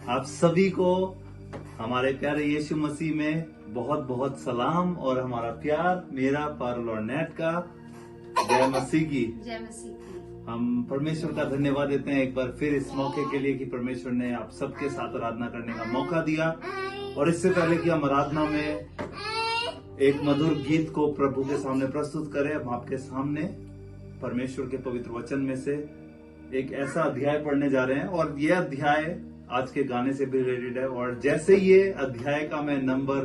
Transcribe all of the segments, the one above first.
आप सभी को हमारे प्यारे यीशु मसीह में बहुत बहुत सलाम और हमारा प्यार मेरा पारुल और नेट का जय मसीह की। जय मसीह की। हम परमेश्वर का धन्यवाद देते हैं एक बार फिर इस मौके के लिए कि परमेश्वर ने आप सबके साथ आराधना करने का मौका दिया। और इससे पहले कि हम आराधना में एक मधुर गीत को प्रभु के सामने प्रस्तुत करें, हम आपके सामने परमेश्वर के पवित्र वचन में से एक ऐसा अध्याय पढ़ने जा रहे हैं और यह अध्याय आज के गाने से भी रिलेटेड है। और जैसे ये अध्याय का मैं नंबर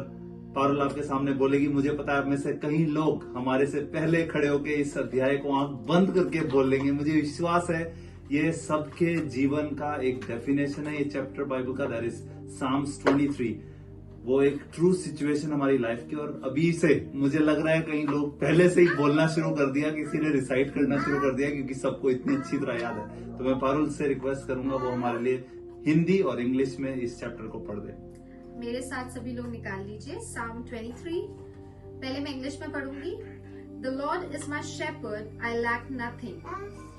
पारुल आपके सामने बोलेगी, मुझे पता है आप में से कई लोग हमारे से पहले खड़े होकर इस अध्याय को आंख बंद करके बोल लेंगे। मुझे विश्वास है ये सबके जीवन का एक डेफिनेशन है। ये चैप्टर बाइबल का दैट इज साम्स 23, वो एक ट्रू सिचुएशन हमारी लाइफ की। और अभी से मुझे लग रहा है कई लोग पहले से ही बोलना शुरू कर दिया, किसी ने रिसाइट करना शुरू कर दिया, क्योंकि सबको इतनी अच्छी तरह याद है। तो मैं पारुल से रिक्वेस्ट करूंगा वो हमारे लिए हिंदी और इंग्लिश में इस चैप्टर को पढ़ दे। मेरे साथ सभी लोग निकाल लीजिए Psalm 23। पहले मैं इंग्लिश में पढ़ूंगी। The Lord is my shepherd, I lack nothing.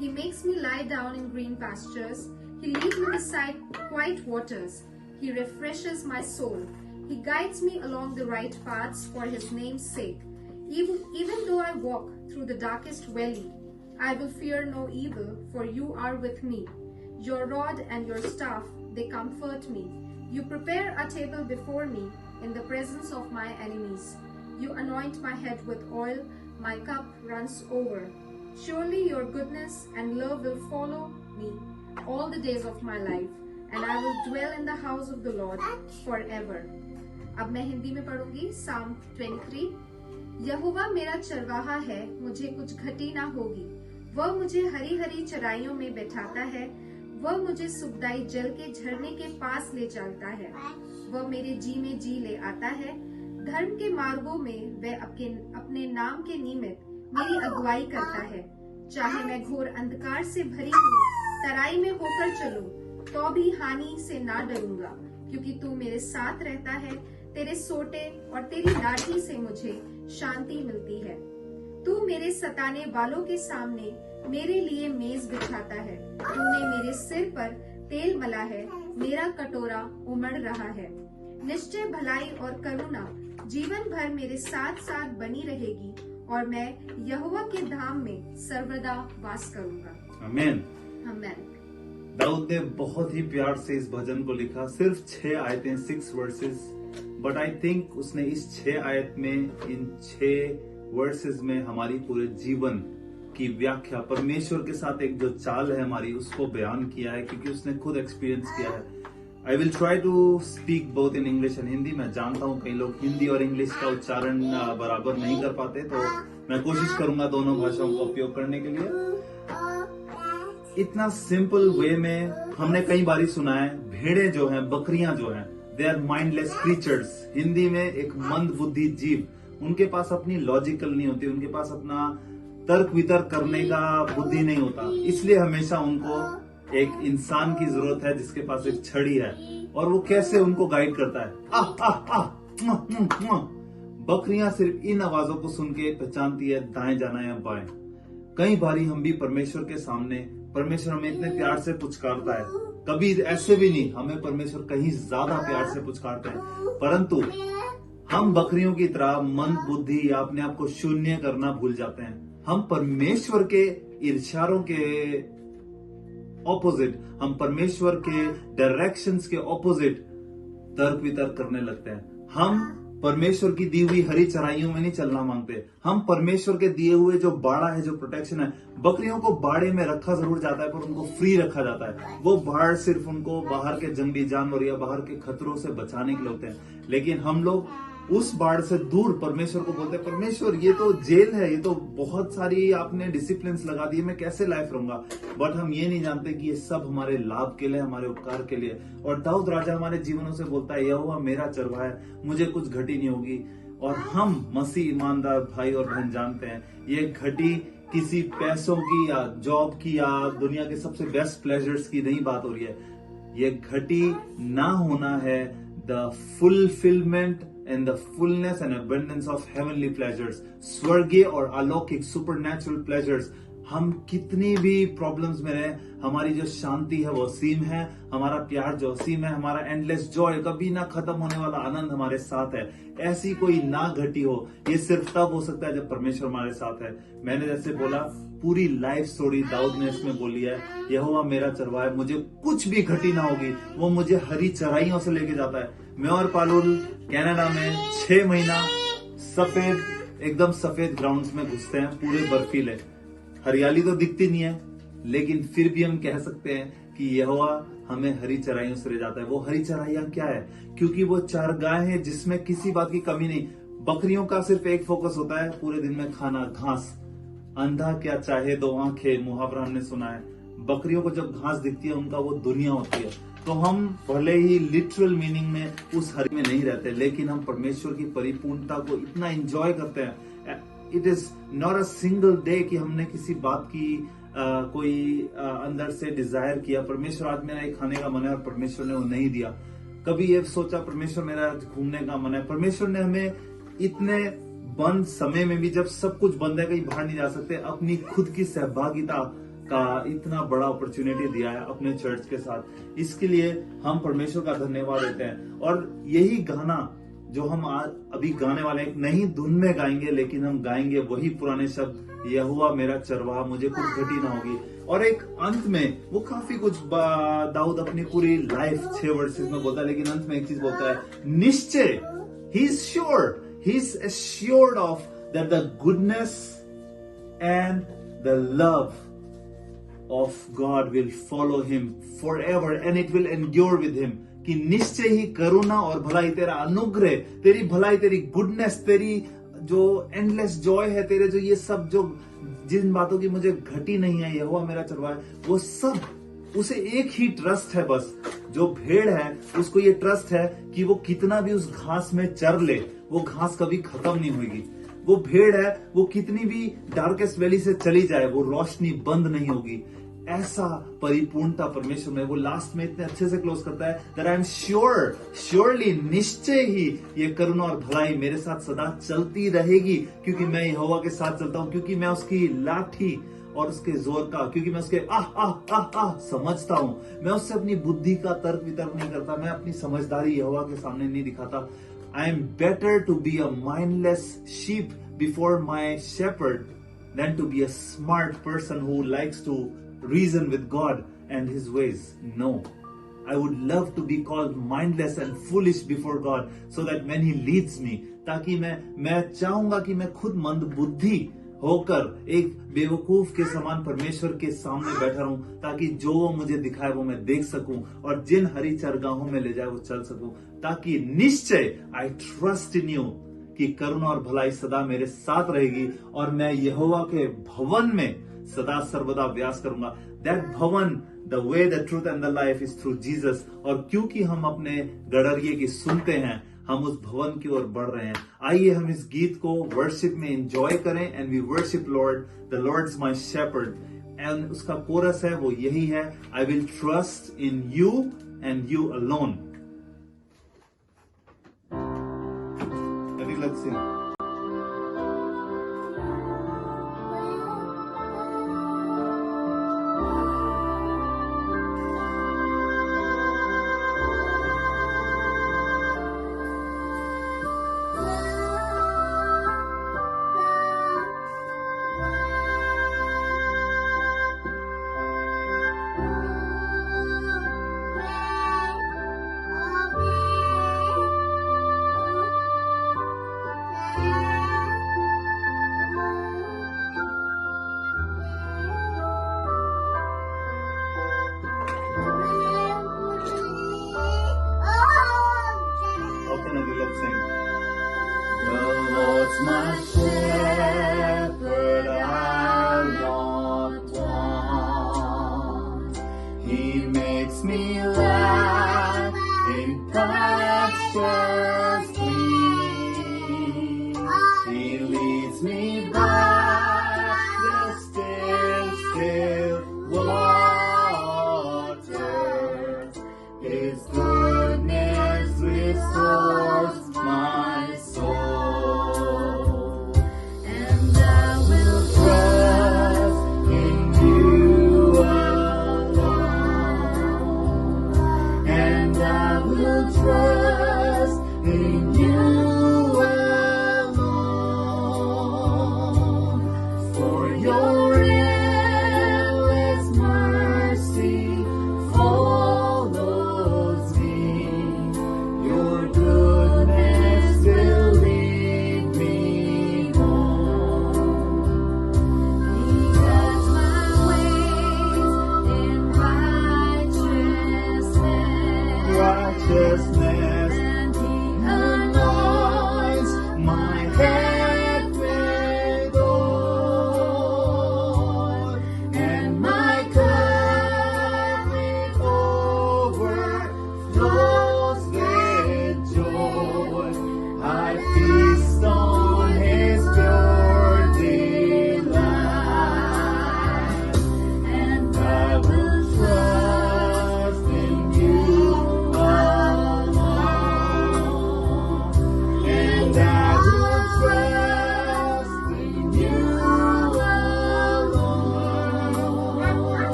He makes me lie down in green pastures. He leads me beside quiet waters. He refreshes my soul. He guides me along the right paths for his name's sake. Even though I walk through the darkest valley, I will fear no evil, for you are with me. Your rod and your staff, they comfort me. You prepare a table before me in the presence of my enemies. You anoint my head with oil, my cup runs over. Surely your goodness and love will follow me all the days of my life, and I will dwell in the house of the Lord forever. अब मैं हिंदी में पढ़ूंगी Psalm 23। यहोवा मेरा चरवाहा है, मुझे कुछ घटी ना होगी। वह मुझे हरी हरी चराइयों में बैठाता है। वह मुझे सुखदाई जल के झरने के पास ले चलता है। वह मेरे जी में जी ले आता है। धर्म के मार्गों में वह अपने नाम के निमित्त मेरी अगुवाई करता है। चाहे मैं घोर अंधकार से भरी हुई तराई में होकर चलूं, तो भी हानि से ना डरूंगा, क्योंकि तू मेरे साथ रहता है। तेरे सोटे और तेरी लाठी से मुझे शांति मिलती है। तू मेरे सताने वालों के सामने मेरे लिए मेज बिछाता है। तूने मेरे सिर पर तेल मला है, मेरा कटोरा उमड़ रहा है। निश्चय भलाई और करुणा जीवन भर मेरे साथ साथ बनी रहेगी, और मैं यहोवा के धाम में सर्वदा वास करूंगा। आमीन। आमीन। दाऊद ने बहुत ही प्यार से इस भजन को लिखा। सिर्फ 6 आयतें, 6 वर्सेस, बट आई थिंक उसने इस 6 आयत में, इन 6 वर्सेस में हमारी पूरे जीवन की व्याख्या, परमेश्वर के साथ एक जो चाल है हमारी, उसको बयान किया है, क्योंकि उसने खुद एक्सपीरियंस किया है। I will try to speak both in English and Hindi. मैं जानता हूँ कई लोग हिंदी और इंग्लिश का उच्चारण बराबर नहीं कर पाते, तो मैं कोशिश करूंगा दोनों भाषाओं का उपयोग करने के लिए। इतना सिंपल वे में हमने कई बार सुना है, भेड़े जो हैं, बकरियां जो हैं, they are mindless creatures. Hindi में एक मंद बुद्धि जीव, उनके पास अपनी लॉजिकल नहीं होती, उनके पास अपना तर्क वितर्क करने का बुद्धि नहीं होता। इसलिए हमेशा उनको एक इंसान की जरूरत है जिसके पास एक छड़ी है, और वो कैसे उनको गाइड करता है। बकरियां सिर्फ इन आवाजों को सुन के पहचानती है दाएं जाना या बाएं। कई बारी हम भी परमेश्वर के सामने, परमेश्वर हमें इतने प्यार से पुचकारता है, कभी ऐसे भी नहीं, हमें परमेश्वर कहीं ज्यादा प्यार से पुचकारते हैं, परंतु हम बकरियों की तरह मंद बुद्धि या अपने आप को शून्य करना भूल जाते हैं। हम परमेश्वर के इशारों के ऑपोजिट, हम परमेश्वर के डायरेक्शंस के ऑपोजिट तर्क वितर्क करने लगते हैं। हम परमेश्वर की दी हुई हरी चराइयों में नहीं चलना मांगते। हम परमेश्वर के दिए हुए जो बाड़ा है, जो प्रोटेक्शन है, बकरियों को बाड़े में रखा जरूर जाता है, पर उनको फ्री रखा जाता है। वो बाड़ सिर्फ उनको बाहर के जंगली जानवर या बाहर के खतरों से बचाने के लिए होते हैं। लेकिन हम लोग उस बाढ़ से दूर परमेश्वर को बोलते हैं, परमेश्वर ये तो जेल है, ये तो बहुत सारी आपने डिसिप्लिन लगा दिए, मैं कैसे लाइफ रहूंगा। बट हम ये नहीं जानते कि ये सब हमारे लाभ के लिए, हमारे उपकार के लिए। और दाऊद राजा हमारे जीवनों से बोलता है, यहोवा मेरा चरवाहा है, मुझे कुछ घटी नहीं होगी। और हम मसीह ईमानदार भाई और बहन जानते हैं, ये घटी किसी पैसों की या जॉब की या दुनिया के सबसे बेस्ट प्लेजर्स की नहीं बात हो रही है। ये घटी ना होना है the fulfilment and the fullness and abundance of heavenly pleasures, स्वर्गीय और अलौकिक supernatural pleasures हम कितनी भी प्रॉब्लम्स में रहे, हमारी जो शांति है वो असीम है, हमारा प्यार जो असीम है, हमारा एंडलेस जॉय, कभी ना खत्म होने वाला आनंद हमारे साथ है। ऐसी कोई ना घटी हो, ये सिर्फ तब हो सकता है जब परमेश्वर हमारे साथ है। मैंने जैसे बोला, पूरी लाइफ स्टोरी दाऊद ने इसमें बोली है, यहोवा मेरा चरवाहा है, मुझे कुछ भी घटी ना होगी, वो मुझे हरी चराइयों से लेके जाता है। मैं और पालुल कनाडा में 6 महीना सफेद, एकदम सफेद ग्राउंड्स में घुसते हैं, पूरे बर्फीले। हरियाली तो दिखती नहीं है, लेकिन फिर भी हम कह सकते हैं कि यहोवा हमें हरी चराइयों से ले जाता है। वो हरी चराइयां क्या है? क्योंकि वो चारगाह है जिसमें किसी बात की कमी नहीं। बकरियों का सिर्फ एक फोकस होता है पूरे दिन में, खाना, घास। अंधा क्या चाहे दो आंखें, मुहावरा हमने सुना है। बकरियों को जब घास दिखती है, उनका वो दुनिया होती है। तो हम भले ही लिटरल मीनिंग में उस हरी में नहीं रहते, लेकिन हम परमेश्वर की परिपूर्णता को इतना एंजॉय करते हैं। It is not a single day कि हमने किसी बात की कोई अंदर से डिजायर किया, परमेश्वर आज मेरा एक खाने का मन है और परमेश्वर ने वो नहीं दिया। कभी ये सोचा परमेश्वर मेरा आज घूमने का मन है, परमेश्वर ने हमें इतने बंद समय में भी, जब सब कुछ बंद है, कहीं बाहर नहीं जा सकते, अपनी खुद की सहभागिता का इतना बड़ा अपॉर्चुनिटी दिया है अपने चर्च के साथ। इसके लिए हम परमेश्वर का धन्यवाद देते हैं। और यही गाना जो हम आज अभी गाने वाले हैं, नई धुन में गाएंगे, लेकिन हम गाएंगे वही पुराने शब्द, यहोवा मेरा चरवाहा, मुझे कुछ घटी ना होगी। और एक अंत में वो काफी कुछ दाऊद अपनी पूरी लाइफ 6 वर्सेस में बोलता है, लेकिन अंत में एक चीज बोलता है, निश्चय, he is sure, he is assured of that the goodness and the love of God will follow him forever and it will endure with him। कि निश्चय ही करुणा और भलाई, तेरा अनुग्रह, तेरी भलाई, तेरी गुडनेस, तेरी जो एंडलेस जॉय है, तेरे जो ये सब, जो जिन बातों की मुझे घटी नहीं है, यहोवा मेरा चरवाहा है, वो सब, उसे एक ही ट्रस्ट है बस। जो भेड़ है उसको ये ट्रस्ट है कि वो कितना भी उस घास में चर ले, वो घास कभी खत्म नहीं होगी। वो भेड़ है, वो कितनी भी डार्केस्ट वैली से चली जाए, वो रोशनी बंद नहीं होगी। ऐसा परिपूर्णता परमेश्वर में। वो लास्ट में इतने अच्छे से क्लोज करता है, that I am sure, surely, निश्चय ही ये करुणा और भलाई मेरे साथ सदा चलती रहेगी, क्योंकि मैं यहोवा के साथ चलता हूं, क्योंकि मैं उसकी लाठी और उसके जोर का, क्योंकि मैं उसके आह आह आह आह समझता हूं। मैं उससे अपनी बुद्धि का तर्क वितर्क नहीं करता, मैं अपनी समझदारी यहोवा के सामने नहीं दिखाता। I am better to be a mindless sheep before my shepherd than to be a smart person who likes to reason with God and his ways. No. I would love to be called mindless and foolish before God so that when he leads me, ताकि मैं चाहूंगा कि मैं खुद मंद बुद्धि होकर एक बेवकूफ के समान परमेश्वर के सामने बैठा रहूं, ताकि जो वो मुझे दिखाए वो मैं देख सकूं, और जिन हरी चरगाहों में ले जाए वो चल सकूं, ताकि निश्चय, आई ट्रस्ट इन यू, कि करुणा और भलाई सदा मेरे साथ रहेगी, और मैं यहोवा के भवन में सदा सर्वदा व्यास करूंगा। दैट भवन, the way, the truth and the life is through Jesus. और क्योंकि हम अपने गडरिये की सुनते हैं, हम उस भवन की ओर बढ़ रहे हैं। आइए हम इस गीत को वर्शिप में एंजॉय करें, and we worship Lord, the Lord is my shepherd. And उसका कोरस है वो यही है, I will trust in you and you alone. Let's sing.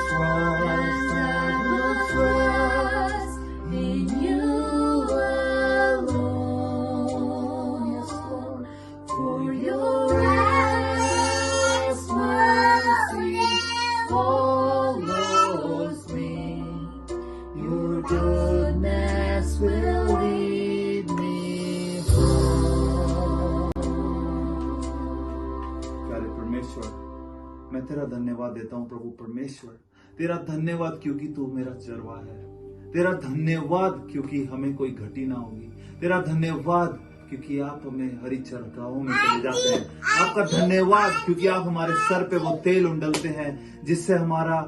trust, I will trust in you alone. Yes, Lord, for your endless mercy follows me. Your goodness will lead me home. प्यारे परमेश्वर, मैं तेरा धन्यवाद देता हूँ प्रभु परमेश्वर। तेरा धन्यवाद क्योंकि तू मेरा चरवाहा है। तेरा धन्यवाद क्योंकि हमें कोई घटी ना होगी। तेरा धन्यवाद क्योंकि आप हमें हरी चरगाहों में चले जाते हैं। आपका धन्यवाद क्योंकि आप हमारे सर पे वो तेल उंडलते हैं जिससे हमारा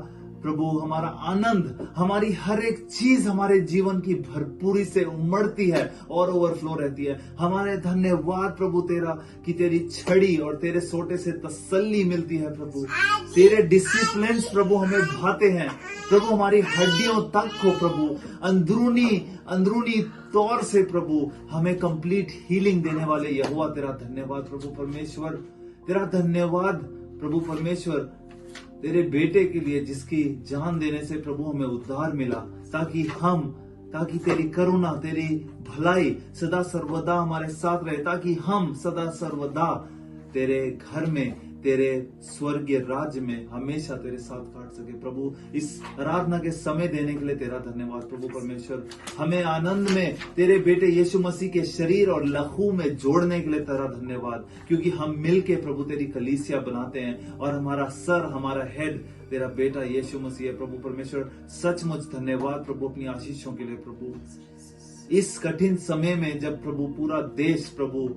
प्रभु, हमारा आनंद, हमारी हर एक चीज हमारे जीवन की भरपूरी से उमड़ती है और ओवरफ्लो रहती है। हमारे धन्यवाद प्रभु तेरा कि तेरी छड़ी और तेरे सोटे से तसल्ली मिलती है प्रभु। तेरे डिसिप्लिन प्रभु हमें भाते हैं प्रभु, हमारी हड्डियों तक को प्रभु अंदरूनी तौर से प्रभु हमें कंप्लीट हीलिंग देने वाले यहोवा तेरा धन्यवाद प्रभु परमेश्वर। तेरा धन्यवाद प्रभु परमेश्वर तेरे बेटे के लिए जिसकी जान देने से प्रभु हमें उद्धार मिला, ताकि तेरी करुणा, तेरी भलाई सदा सर्वदा हमारे साथ रहे, ताकि हम सदा सर्वदा तेरे घर में, तेरे स्वर्गीय राज्य में हमेशा तेरे साथ काट सके प्रभु। इस आराधना के समय देने के लिए तेरा धन्यवाद प्रभु परमेश्वर। हमें आनंद में तेरे बेटे यीशु मसीह के शरीर और लहू में जोड़ने के लिए तेरा धन्यवाद, क्योंकि हम मिलके प्रभु तेरी कलीसिया बनाते हैं और हमारा सर, हमारा हेड तेरा बेटा यीशु मसीह है प्रभु परमेश्वर। सचमुच धन्यवाद प्रभु अपनी आशीषों के लिए प्रभु। इस कठिन समय में जब प्रभु पूरा देश प्रभु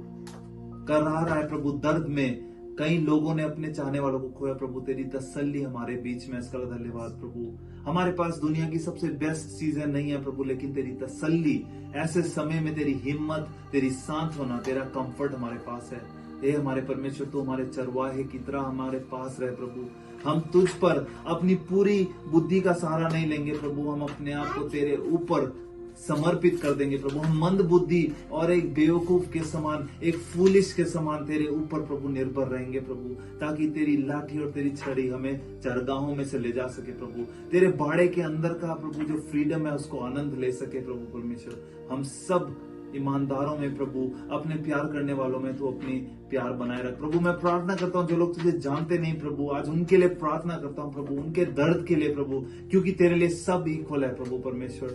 कर रहा है प्रभु दर्द में, कई लोगों ने अपने चाहने वालों को खोया प्रभु, तेरी तसल्ली हमारे बीच में, इसका धन्यवाद प्रभु। हमारे पास दुनिया की सबसे बेस्ट चीजें नहीं है प्रभु, लेकिन तेरी तसल्ली, ऐसे समय में तेरी हिम्मत, तेरी सांत्वना, तेरा कंफर्ट हमारे पास है। हे हमारे परमेश्वर, तू हमारे चरवाहे की तरह हमारे पास रहे प्रभु। हम तुझ पर अपनी पूरी बुद्धि का सहारा नहीं लेंगे प्रभु, हम अपने आप को तेरे ऊपर समर्पित कर देंगे प्रभु। हम मंद बुद्धि और एक बेवकूफ के समान, एक फूलिश के समान तेरे ऊपर प्रभु निर्भर रहेंगे प्रभु, ताकि तेरी लाठी और तेरी छड़ी हमें चरगाहों में से ले जा सके प्रभु। तेरे बाड़े के अंदर का प्रभु जो फ्रीडम है उसको आनंद ले सके प्रभु परमेश्वर। हम सब ईमानदारों में प्रभु, अपने प्यार करने वालों में तू अपनी प्यार बनाए रख प्रभु। मैं प्रार्थना करता हूँ जो लोग तुझे जानते नहीं प्रभु, आज उनके लिए प्रार्थना करता हूँ प्रभु, उनके दर्द के लिए प्रभु, क्योंकि तेरे लिए सब इक्वल है प्रभु परमेश्वर।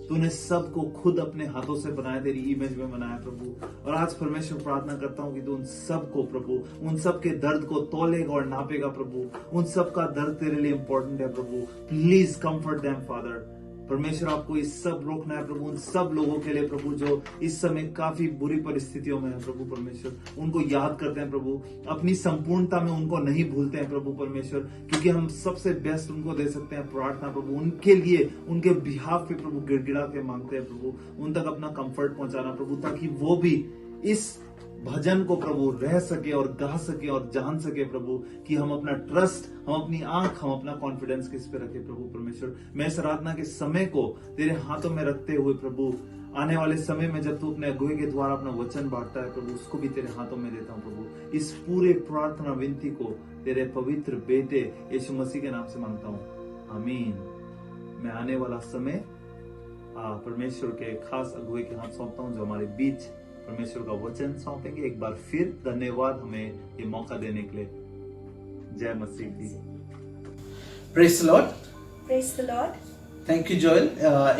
तूने सबको खुद अपने हाथों से बनाया, तेरी इमेज में बनाया प्रभु। और आज परमेश्वर प्रार्थना करता हूँ कि तू उन सबको प्रभु, उन सब के दर्द को तौलेगा और नापेगा प्रभु। उन सब का दर्द तेरे लिए इंपॉर्टेंट है प्रभु। प्लीज कंफर्ट देम फादर परमेश्वर। आपको इस सब रोकना है प्रभु, उन सब लोगों के लिए प्रभु जो इस समय काफी बुरी परिस्थितियों में है प्रभु परमेश्वर। उनको याद करते हैं प्रभु, अपनी संपूर्णता में उनको नहीं भूलते हैं प्रभु परमेश्वर, क्योंकि हम सबसे बेस्ट उनको दे सकते हैं प्रार्थना प्रभु। उनके लिए, उनके बिहाफ पे प्रभु गिड़गिड़ा के मांगते हैं प्रभु, उन तक अपना कंफर्ट पहुंचाना प्रभु, ताकि वो भी इस भजन को प्रभु रह सके और गा सके और जान सके प्रभु कि हम अपना ट्रस्ट, हम अपनी आंख, हम अपना कॉन्फिडेंस किस पे रखे प्रभु परमेश्वर। मैं इस आराधना के समय को तेरे हाथों में रखते हुए प्रभु, आने वाले समय में जब तू अपने अगुवे के द्वारा अपना वचन बांटता है प्रभु, उसको भी तेरे हाथों में देता हूं प्रभु। इस पूरे प्रार्थना विनती को तेरे पवित्र बेटे यीशु मसीह के नाम से मांगता हूं, आमीन। मैं आने वाला समय परमेश्वर के खास अगुवे के हाथ सौंपता हूं, जो हमारे बीच परमेश्वर का वचन सौंपेंगे। एक बार फिर धन्यवाद हमें ये मौका देने के लिए। जय मसीह की। Praise the Lord. Praise the Lord. Thank you Joel,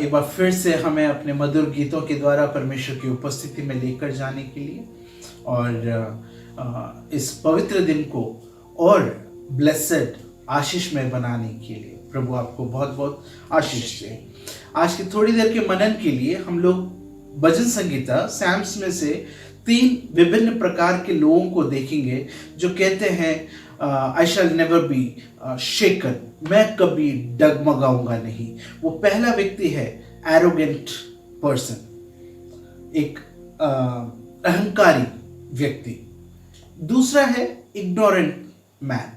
एक बार फिर से हमें अपने मधुर गीतों के द्वारा परमेश्वर की उपस्थिति में लेकर जाने के लिए और इस पवित्र दिन को और ब्लेसेड आशीषमय बनाने के लिए प्रभु आपको बहुत बहुत आशीष दे। आज की थोड़ी देर के मनन के लिए हम लोग भजन संगीता सैम्स में से 3 विभिन्न प्रकार के लोगों को देखेंगे जो कहते हैं आई शैल नेवर बी शेकन, मैं कभी डगमगाऊंगा नहीं। वो पहला व्यक्ति है एरोगेंट पर्सन, एक अहंकारी व्यक्ति। दूसरा है इग्नोरेंट मैन,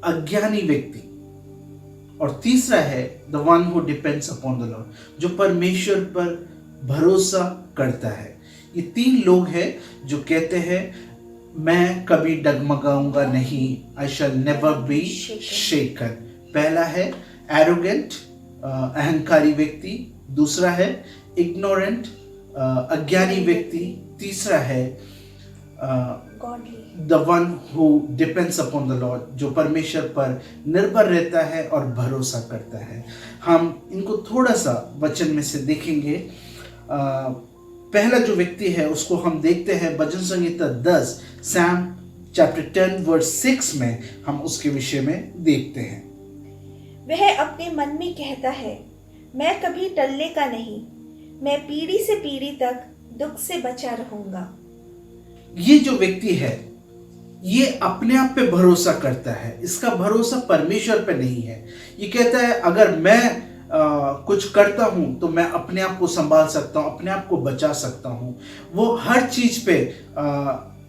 अज्ञानी व्यक्ति। और तीसरा है the one who depends upon the Lord, जो परमेश्वर पर भरोसा करता है। ये 3 लोग हैं जो कहते हैं मैं कभी डगमगाऊंगा नहीं, आई शैल नेवर बी शेकन। पहला है एरोगेंट, अहंकारी व्यक्ति। दूसरा है इग्नोरेंट, अज्ञानी व्यक्ति। तीसरा है the one who depends upon the Lord, जो परमेश्वर पर निर्भर रहता है और भरोसा करता है। हम इनको थोड़ा सा वचन में से देखेंगे। पहला जो व्यक्ति है उसको हम देखते हैं भजन संहिता 10 सैम चैप्टर 10 वर्स 6 में हम उसके विषय में देखते हैं। वह अपने मन में कहता है, मैं कभी टलने का नहीं, मैं पीढ़ी से पीढ़ी तक दुख से बचा रहूंगा। ये जो व्यक्ति है ये अपने आप पे भरोसा करता है, इसका भरोसा परमेश्वर पे नहीं है। ये कहता है अगर मैं कुछ करता हूं तो मैं अपने आप को संभाल सकता हूं, अपने आप को बचा सकता हूं। वो हर चीज पे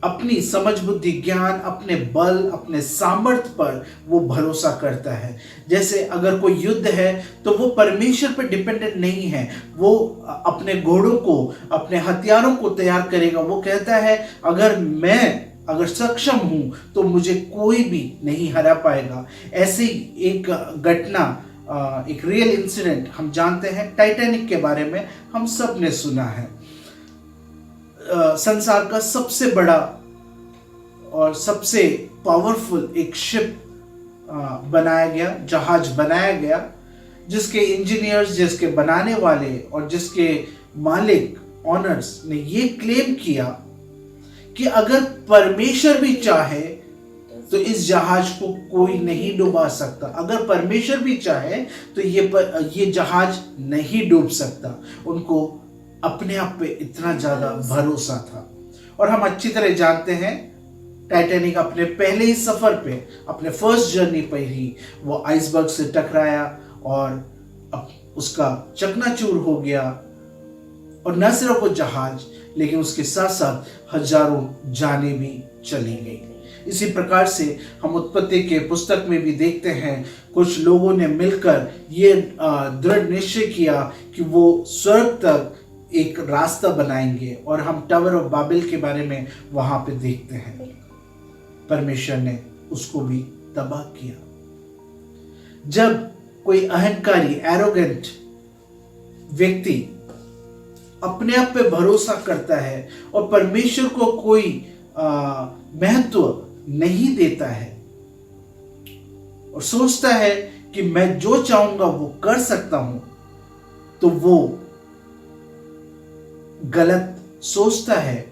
अपनी समझ बुद्धि ज्ञान, अपने बल, अपने सामर्थ्य पर वो भरोसा करता है। जैसे अगर कोई युद्ध है तो वो परमेश्वर पर डिपेंडेंट नहीं है, वो अपने घोड़ों को, अपने हथियारों को तैयार करेगा। वो कहता है अगर सक्षम हूं तो मुझे कोई भी नहीं हरा पाएगा। ऐसे ही एक घटना, एक रियल इंसिडेंट हम जानते हैं, टाइटैनिक के बारे में हम सब ने सुना है। संसार का सबसे बड़ा और सबसे पावरफुल एक शिप बनाया गया, जहाज बनाया गया, जिसके इंजीनियर्स, जिसके बनाने वाले और जिसके मालिक, ऑनर्स ने ये क्लेम किया कि अगर परमेश्वर भी चाहे तो इस जहाज को कोई नहीं डुबा सकता। अगर परमेश्वर भी चाहे तो ये जहाज नहीं डूब सकता। उनको अपने आप पे इतना ज्यादा भरोसा था। और हम अच्छी तरह जानते हैं टाइटैनिक अपने पहले ही सफर पे, अपने फर्स्ट जर्नी पे ही वो आइसबर्ग से टकराया और उसका चकनाचूर हो गया। और न सिर्फ वो जहाज, लेकिन उसके साथ साथ हजारों जानें भी चली गई। इसी प्रकार से हम उत्पत्ति के पुस्तक में भी देखते हैं, कुछ लोगों ने मिलकर ये दृढ़ निश्चय किया कि वो स्वर्ग तक एक रास्ता बनाएंगे। और हम टावर ऑफ बाबिल के बारे में वहां पे देखते हैं, परमेश्वर ने उसको भी तबाह किया। जब कोई अहंकारी, एरोगेंट व्यक्ति अपने आप पे भरोसा करता है और परमेश्वर को कोई महत्व नहीं देता है और सोचता है कि मैं जो चाहूंगा वो कर सकता हूं, तो वो गलत सोचता है।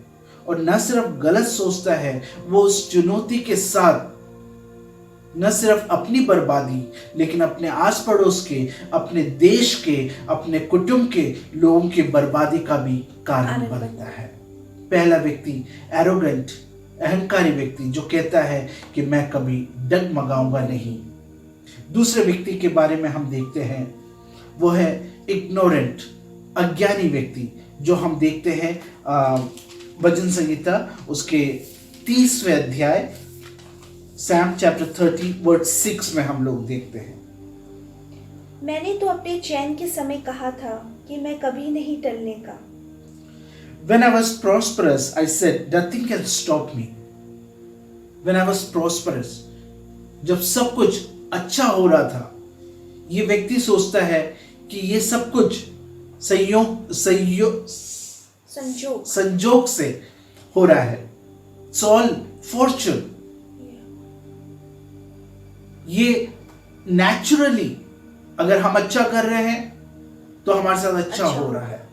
और न सिर्फ गलत सोचता है, वो उस चुनौती के साथ न सिर्फ अपनी बर्बादी, लेकिन अपने आस पड़ोस के, अपने देश के, अपने कुटुंब के लोगों की बर्बादी का भी कारण बनता है। पहला व्यक्ति एरोगेंट, अहंकारी व्यक्ति, जो कहता है कि मैं कभी डगमगाऊंगा नहीं। दूसरे व्यक्ति के बारे में हम देखते हैं, वो है इग्नोरेंट, अज्ञानी व्यक्ति, जो हम देखते हैं भजन संहिता उसके 30वें अध्याय सैम चैप्टर 30 वर्स 6 में हम लोग देखते हैं। मैंने तो अपने चैन के समय कहा था कि मैं कभी नहीं टलने का। When I was prosperous, I said, nothing can stop me. When I was prosperous, जब सब कुछ अच्छा हो रहा था, ये व्यक्ति सोचता है कि ये सब कुछ संजोग से हो रहा है। It's all fortune. ये नेचुरली अगर हम अच्छा कर रहे हैं तो हमारे साथ अच्छा हो रहा है।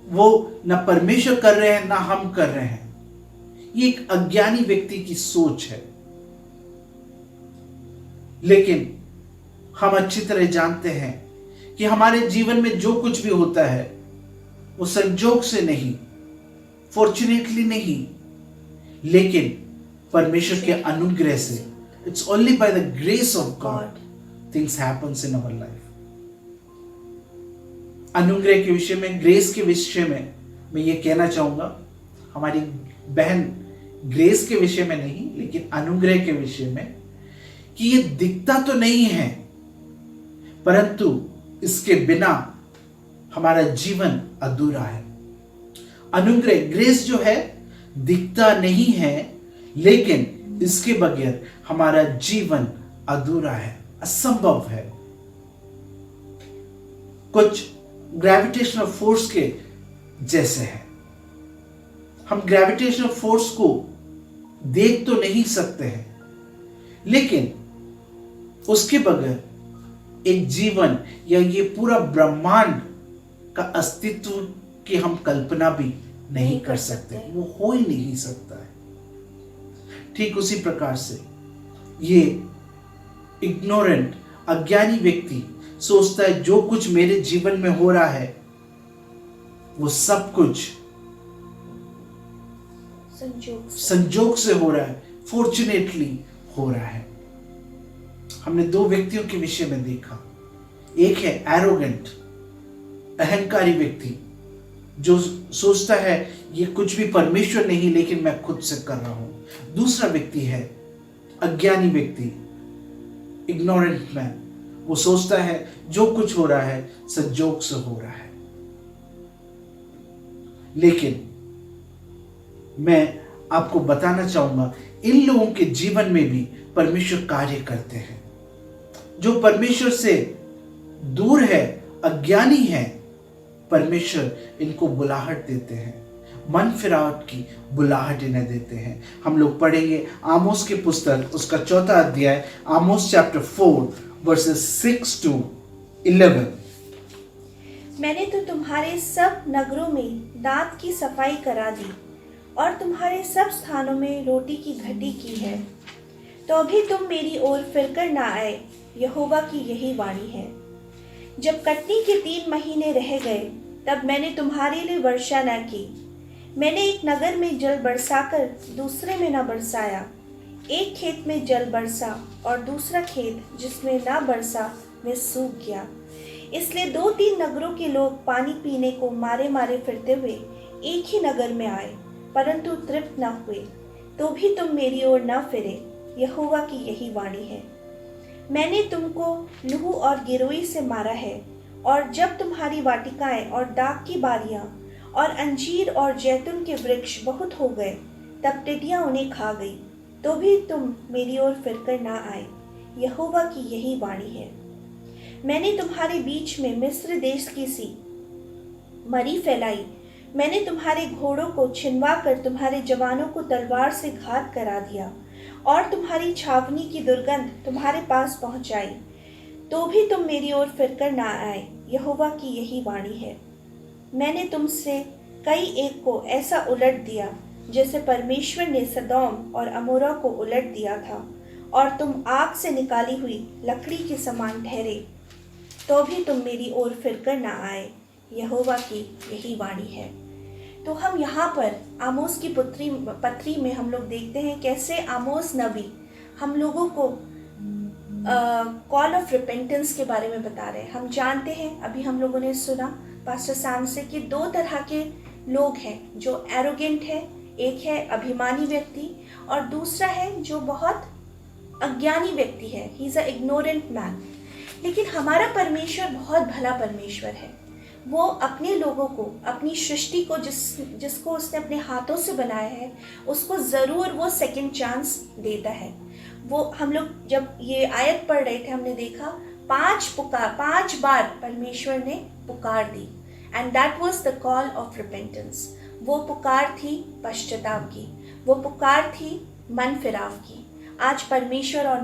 वो ना परमेश्वर कर रहे हैं ना हम कर रहे हैं। ये एक अज्ञानी व्यक्ति की सोच है। लेकिन हम अच्छी तरह जानते हैं कि हमारे जीवन में जो कुछ भी होता है वो संजोग से नहीं, फॉर्चुनेटली नहीं, लेकिन परमेश्वर के अनुग्रह से, it's only by the grace of God things happens in our life. अनुग्रह के विषय में, ग्रेस के विषय में मैं ये कहना चाहूंगा, हमारी बहन ग्रेस के विषय में नहीं लेकिन अनुग्रह के विषय में, कि ये दिखता तो नहीं है, परंतु इसके बिना हमारा जीवन अधूरा है। अनुग्रह, ग्रेस जो है, दिखता नहीं है, लेकिन इसके बगैर हमारा जीवन अधूरा है, असंभव है। कुछ ग्रेविटेशनल फोर्स के जैसे है। हम ग्रेविटेशनल फोर्स को देख तो नहीं सकते हैं, लेकिन उसके बगैर एक जीवन या ये पूरा ब्रह्मांड का अस्तित्व की हम कल्पना भी नहीं कर सकते। वो हो ही नहीं सकता है। ठीक उसी प्रकार से ये इग्नोरेंट, अज्ञानी व्यक्ति सोचता है जो कुछ मेरे जीवन में हो रहा है वो सब कुछ संजोग से हो रहा है, फॉर्चुनेटली हो रहा है। हमने दो व्यक्तियों के विषय में देखा। एक है एरोगेंट, अहंकारी व्यक्ति जो सोचता है ये कुछ भी परमेश्वर नहीं, लेकिन मैं खुद से कर रहा हूं। दूसरा व्यक्ति है अज्ञानी व्यक्ति, इग्नोरेंट मैन। वो सोचता है जो कुछ हो रहा है संजोग से हो रहा है। लेकिन मैं आपको बताना चाहूंगा, इन लोगों के जीवन में भी परमेश्वर कार्य करते हैं। जो परमेश्वर से दूर है, अज्ञानी है, परमेश्वर इनको बुलाहट देते हैं, मन फिरावट की बुलाहट इन्हें देते हैं। हम लोग पढ़ेंगे आमोस की पुस्तक, उसका 4 अध्याय, आमोस चैप्टर 4 वर्सेस 6 to 11। मैंने तो तुम्हारे सब नगरों में दांत की सफाई करा दी और तुम्हारे सब स्थानों में रोटी की घटी की है, तो अभी तुम मेरी ओर फिरकर ना आए, यहोवा की यही वाणी है। जब कटनी के 3 महीने रह गए, तब मैंने तुम्हारे लिए वर्षा न की। मैंने एक नगर में जल बरसाकर दूसरे में न बरसाया। एक खेत में जल बरसा और दूसरा खेत जिसमें न बरसा वह सूख गया। इसलिए 2-3 नगरों के लोग पानी पीने को मारे मारे फिरते हुए एक ही नगर में आए, परंतु तृप्त न हुए। तो भी तुम मेरी ओर न फिरे, यहोवा की यही वाणी है। मैंने तुमको लूह और गिरोई से मारा है, और जब तुम्हारी वाटिकाएं और दाख की बारियां और अंजीर और जैतून के वृक्ष बहुत हो गए, तब टिड्डियां उन्हें खा गई। तो भी तुम मेरी ओर फिरकर ना आए, यहोवा की यही वाणी है। मैंने तुम्हारे बीच में मिस्र देश की सी मरी फैलाई। मैंने तुम्हारे घोड़ों को छिनवा कर तुम्हारे जवानों को तलवार से घात करा दिया और तुम्हारी छावनी की दुर्गंध तुम्हारे पास पहुंचाई। तो भी तुम मेरी ओर फिरकर ना आए, यहोवा की यही वाणी है। मैंने तुमसे कई एक को ऐसा उलट दिया जैसे परमेश्वर ने सदोम और अमोरा को उलट दिया था, और तुम आग से निकाली हुई लकड़ी के समान ठहरे। तो भी तुम मेरी ओर फिरकर ना आए, यहोवा की यही वाणी है। तो हम यहाँ पर आमोस की पत्री में हम लोग देखते हैं कैसे आमोस नबी हम लोगों को कॉल ऑफ रिपेंटेंस के बारे में बता रहे हैं। हम जानते हैं, अभी हम लोगों ने सुना पास्टर सैम से, कि 2 तरह के लोग हैं, जो एरोगेंट है, एक है अभिमानी व्यक्ति और दूसरा है जो बहुत अज्ञानी व्यक्ति है, he is a ignorant man. लेकिन हमारा परमेश्वर बहुत भला परमेश्वर है। वो अपने लोगों को, अपनी सृष्टि को, जिसको उसने अपने हाथों से बनाया है, उसको ज़रूर वो सेकंड चांस देता है। वो हम लोग जब ये आयत पढ़ रहे थे, हमने देखा 5 बार परमेश्वर ने पुकार दी, and that was the call of repentance. वो पुकार थी पश्चाताप की, वो पुकार थी मन फिराव की। आज परमेश्वर और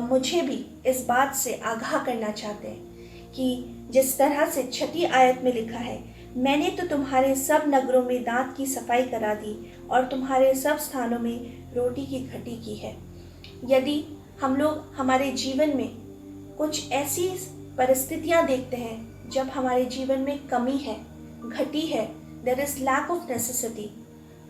मुझे भी इस बात से आगाह करना चाहते हैं कि जिस तरह से 6 आयत में लिखा है, मैंने तो तुम्हारे सब नगरों में दांत की सफाई करा दी और तुम्हारे सब स्थानों में रोटी की घटी की है। यदि हम लोग हमारे जीवन में कुछ ऐसी परिस्थितियां देखते हैं जब हमारे जीवन में कमी है, घटी है, there is lack of necessity,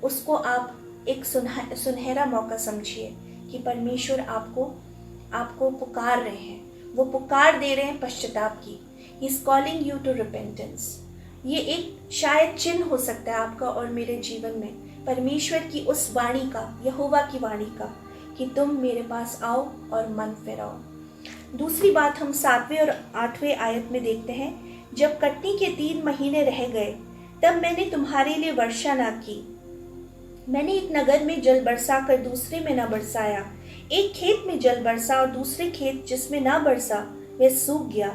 उसको आप एक सुनहरा मौका समझिए कि परमेश्वर आपको पुकार रहे हैं। वो पुकार दे रहे हैं पश्चाताप की। He is calling you to repentance. ये एक शायद चिन्ह हो सकता है आपका और मेरे जीवन में, परमेश्वर की उस वाणी का, यहोवा की वाणी का, कि तुम मेरे पास आओ और मन फिराओ। दूसरी बात हम 7वें और 8वें आयत में देखते हैं, जब कटनी के 3 महीने रह गए, तब मैंने तुम्हारे लिए वर्षा ना की मैंने एक नगर में जल बरसा कर दूसरे में न बरसाया, एक खेत में जल बरसा और दूसरे खेत जिसमें न बरसा वह सूख गया।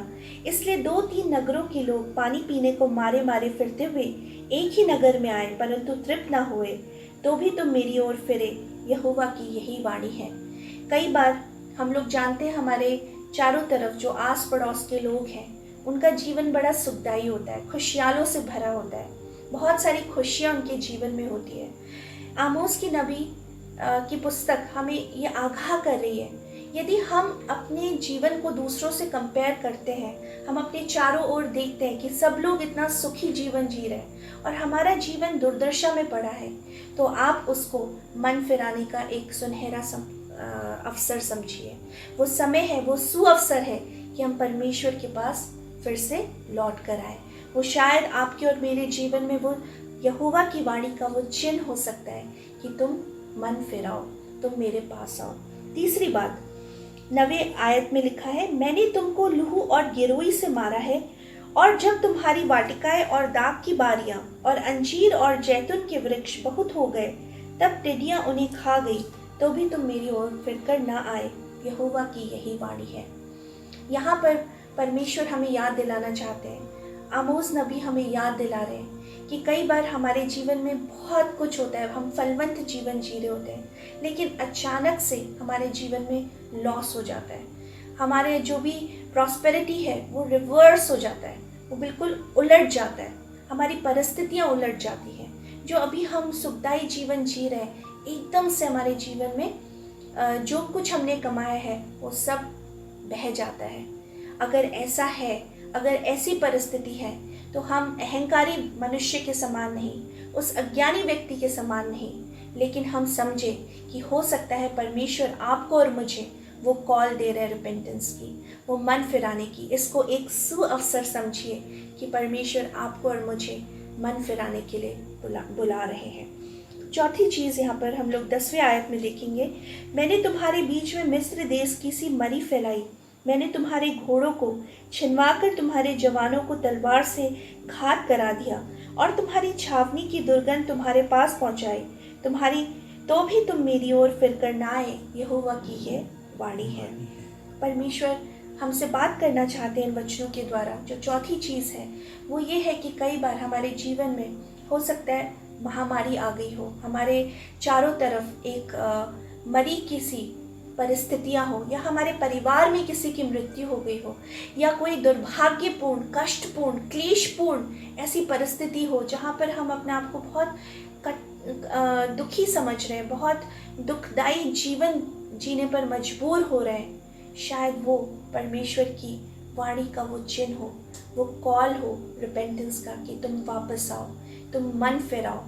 इसलिए 2-3 नगरों के लोग पानी पीने को मारे मारे फिरते हुए एक ही नगर में आए, परंतु तृप्त न हुए। तो भी तुम मेरी ओर फिरे, यहोवा की यही वाणी है। कई बार हम लोग जानते हैं हमारे चारों तरफ जो आस पड़ोस के लोग हैं उनका जीवन बड़ा सुखदायी होता है, खुशहालों से भरा होता है, बहुत सारी खुशियाँ उनके जीवन में होती है। आमोस की नबी की पुस्तक हमें ये आगाह कर रही है, यदि हम अपने जीवन को दूसरों से कंपेयर करते हैं, हम अपने चारों ओर देखते हैं कि सब लोग इतना सुखी जीवन जी रहे हैं और हमारा जीवन दुर्दशा में पड़ा है, तो आप उसको मन फिराने का एक सुनहरा अवसर समझिए। वो समय है, वो सुअवसर है कि हम परमेश्वर के पास फिर से लौट कर आए। वो शायद आपके और मेरे जीवन में वो यहोवा की वाणी का वो चिन्ह हो सकता है कि तुम मन फिराओ, तुम मेरे पास आओ। तीसरी बात 9वें आयत में लिखा है, मैंने तुमको लहू और गिरोई से मारा है, और जब तुम्हारी वाटिकाएं और दाख की बारियां और अंजीर और जैतून के वृक्ष बहुत हो गए, तब टिड्डियां उन्हें खा गई, तो भी तुम मेरी ओर फिरकर न आए, यहोवा की यही वाणी है। यहाँ पर परमेश्वर हमें याद दिलाना चाहते हैं, आमोस नबी हमें याद दिला रहे हैं कि कई बार हमारे जीवन में बहुत कुछ होता है, हम फलवंत जीवन जी रहे होते हैं, लेकिन अचानक से हमारे जीवन में लॉस हो जाता है। हमारे जो भी प्रॉस्पेरिटी है वो रिवर्स हो जाता है, वो बिल्कुल उलट जाता है, हमारी परिस्थितियाँ उलट जाती हैं। जो अभी हम सुखदायी जीवन जी रहे हैं, एकदम से हमारे जीवन में जो कुछ हमने कमाया है वो सब बह जाता है। अगर ऐसा है, अगर ऐसी परिस्थिति है, तो हम अहंकारी मनुष्य के समान नहीं, उस अज्ञानी व्यक्ति के समान नहीं, लेकिन हम समझे कि हो सकता है परमेश्वर आपको और मुझे वो कॉल दे रहे हैं रिपेंटेंस की, वो मन फिराने की। इसको एक सुअवसर समझिए कि परमेश्वर आपको और मुझे मन फिराने के लिए बुला रहे हैं। चौथी चीज़ यहाँ पर हम लोग 10वें आयत में देखेंगे, मैंने तुम्हारे बीच में मिस्र देश की सी मरी फैलाई, मैंने तुम्हारे घोड़ों को छिनवाकर तुम्हारे जवानों को तलवार से घात करा दिया, और तुम्हारी छावनी की दुर्गंध तुम्हारे पास पहुंचाई, तो भी तुम मेरी ओर फिरकर न आए, यहोवा की ये वाणी है। परमेश्वर हमसे बात करना चाहते हैं इन वचनों के द्वारा। जो चौथी चीज़ है वो ये है कि कई बार हमारे जीवन में हो सकता है महामारी आ गई हो, हमारे चारों तरफ एक मरी की सी परिस्थितियाँ हो, या हमारे परिवार में किसी की मृत्यु हो गई हो, या कोई दुर्भाग्यपूर्ण, कष्टपूर्ण, क्लेशपूर्ण ऐसी परिस्थिति हो जहाँ पर हम अपने आप को बहुत दुखी समझ रहे हैं, बहुत दुखदायी जीवन जीने पर मजबूर हो रहे हैं। शायद वो परमेश्वर की वाणी का वो चिन्ह हो, वो कॉल हो रिपेंटेंस का कि तुम वापस आओ, तुम मन फिराओ।